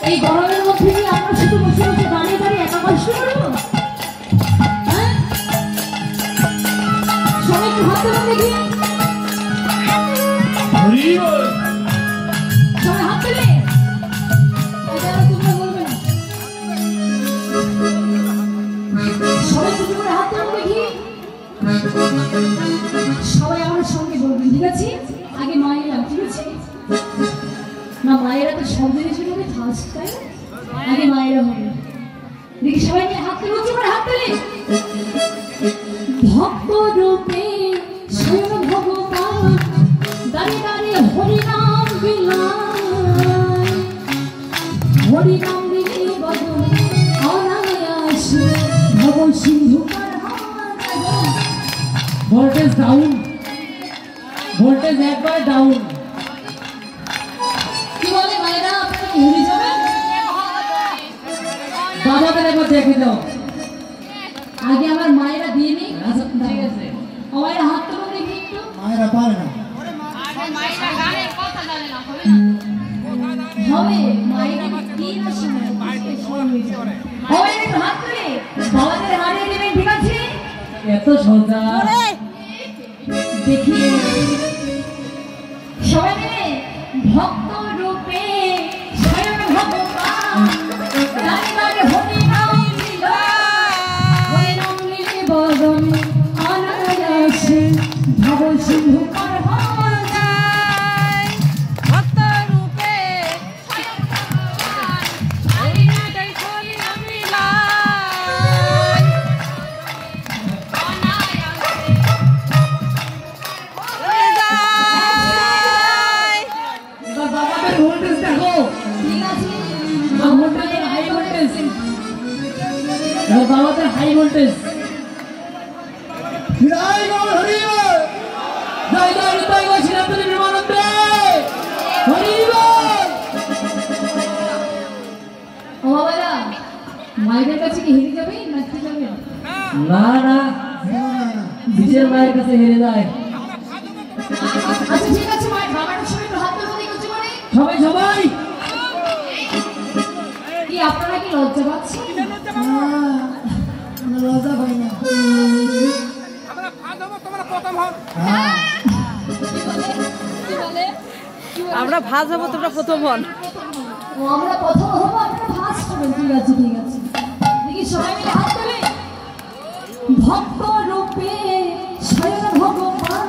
এই গরমের মধ্যে কি আমরা শুধু বসে বসে দাঁড়িয়ে দাঁড়িয়ে একা কষ্ট করবো? হ্যাঁ, সবাই একটু হাত তুলে দেখি, সবাই হাত তুলে। তোমরা বলবে না, সবাই কিছু করে হাত তুলে দেখি। সবাই আমার সঙ্গে বলবেন, ঠিক আছে? আগে মায়েরা, ঠিক আছে না? মায়েরা তো সব জিনিসের মধ্যে ফার্স্ট, তাই আগে মায়েরা হবে। দেখি সবাই নিয়ে হাত তুলে, উঁচু করে হাত তুলে। ভক্ত রূপে স্বয়ং ভগবান দাঁড়িয়ে দাঁড়িয়ে হরিনাম বিলায়, হরিনাম দিলে বদন অনায়াসে ভব সিন্ধু পার হয়। ভোল্টেজ ডাউন, ভোল্টেজ একবার ডাউন। কি বলে মায়েরা, আপনারা কি হেরে যাবেন? বাবাদের একবার দেখে দাও। আগে আমার মায়েরা দিয়ে নেই, আচ্ছা ঠিক আছে। মায়েরা হাত তুলে দেখি একটু। মায়েরা পারে না, হবে মায়েরা কি না শুনে হবে একটু হাত তুলে বাবাদের হারিয়ে দেবেন, ঠিক আছে? এত সোজা দেখি সবাই মিলে ভক্ত রূপে স্বয়ং ভগবান দাঁড়িয়ে দাঁড়িয়ে হরিনাম বিলায়, হরিনাম নিলে বদন অনায়াসে ভব সিন্ধু পার হয় যায়। ভক্ত রূপে স্বয়ং ভগবান দাঁড়িয়ে দাঁড়িয়ে হরিনাম বিলায়, অনায়াসে হয়ে যায়। এবার বাবাদের ভোল্টেজ দেখো। ঠিক আছে, ভোল্টেজ হাই ভোল্টেজ, এবার বাবাদের হাই ভোল্টেজ। জয় গৌর হরি বল, জয় জয় নিতাই গো শ্রীরামচন্দ্র প্রেমানন্দে হরি বল। ও বাবারা, মায়েদের কাছে কি হেরে যাবে না কি যাবে? না না, বিজয় মায়ের কাছে হেরে যায়। আচ্ছা ঠিক আছে, মায়ের বাবার সঙ্গে একটু হাত তুলে দেখি উঁচু করে। সবাই সবাই কি আপনারা কি লজ্জা পাচ্ছেন? লজ্জা পাই না। আমরা ভাজ হবো, তোমরা প্রথম হন। ও আমরা প্রথম হবো, আপনারা ফার্স্ট হবেন, ঠিক আছে ঠিক আছে। দেখি সবাই মিলে হাত তুলে। ভক্ত রূপে স্বয়ং ভগবান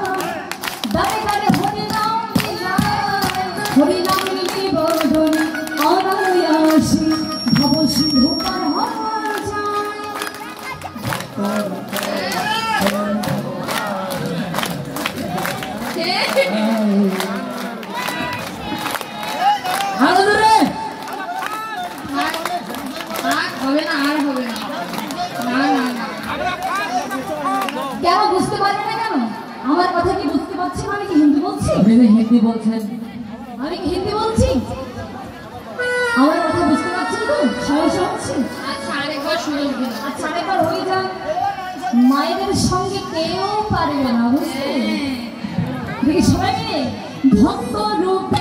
দাঁড়িয়ে দাঁড়িয়ে হরিনাম বিলায়, হরিনাম নিলে বদন অনায়াসে ভব সিন্ধু পার হয় যায়। আরো জোরে। হবে না, আর হবে না, না না না। কেন বুঝতে পারবে না কেন? আমার কথা কি বুঝতে পারছেন? আমি কি হিন্দি বলছি? আপনি যে হিন্দি বলছেন, আমি কি হিন্দি বলছি? আমার কথা বুঝতে পারছেন তো? সমস্যা হচ্ছে? আচ্ছা আরেকবার হয়ে যান। মায়েদের সঙ্গে কেউ পারবে না, বুঝতে? দেখি সবাই মিলে ভক্ত রূপে